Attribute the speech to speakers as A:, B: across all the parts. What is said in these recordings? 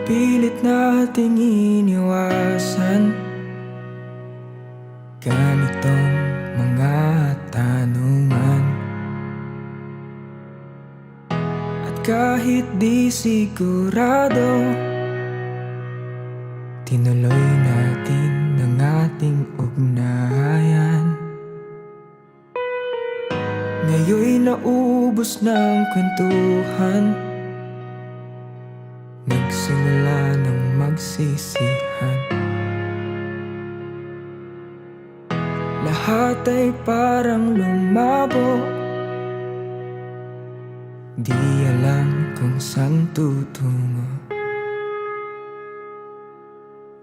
A: pilit nating iniwasan ganitong mga tanungan. At kahit di sigurado, tinuloy natin ang ating ugnayan. Ngayon'y naubos ng kwentuhan, nagsimula ng magsisihan. Lahat ay parang lumabo, di alam kung saan tutungo.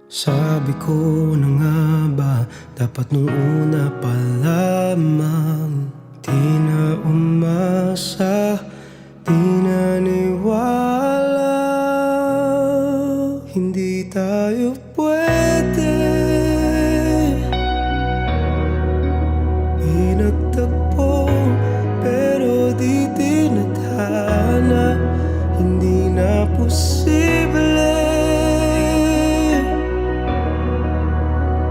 B: Sabi ko na nga ba, dapat nung una pa lamang. Di na umasa, di naniwala. Hindi tayo pwede. Pinagtagpo pero di tinadhana. Hindi na posible.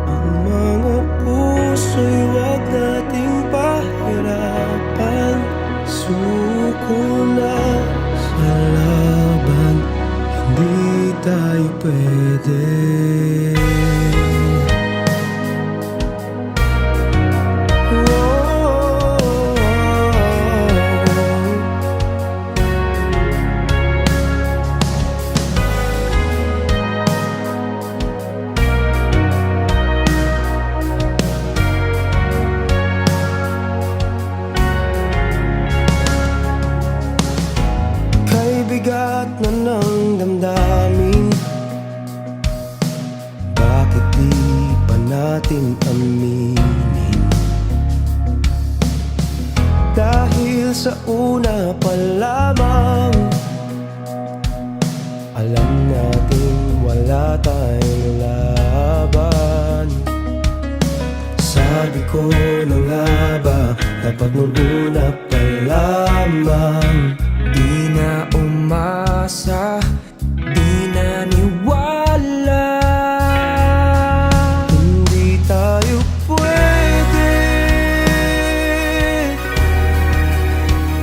B: Ang mga puso'y wag nating pahirapan. Suko na sa laban, hindi tayo pwede. Bigat na ng damdamin, bakit di pa natin aminin? Dahil sa una pa lamang, alam natin wala tayong laban. Sabi ko na nga ba, dapat nung una pa lamang.
A: Di na umasa, di naniwala.
B: Hindi tayo pwede.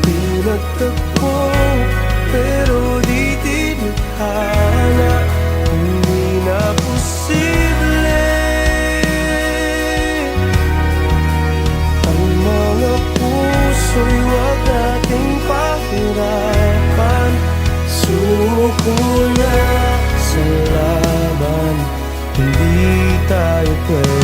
B: Pinagtagpo pero di tinadhana. Hindi na posible. Ang mga puso'y wag nating pahirapan. Suko na sa laban, hindi tayo pwede.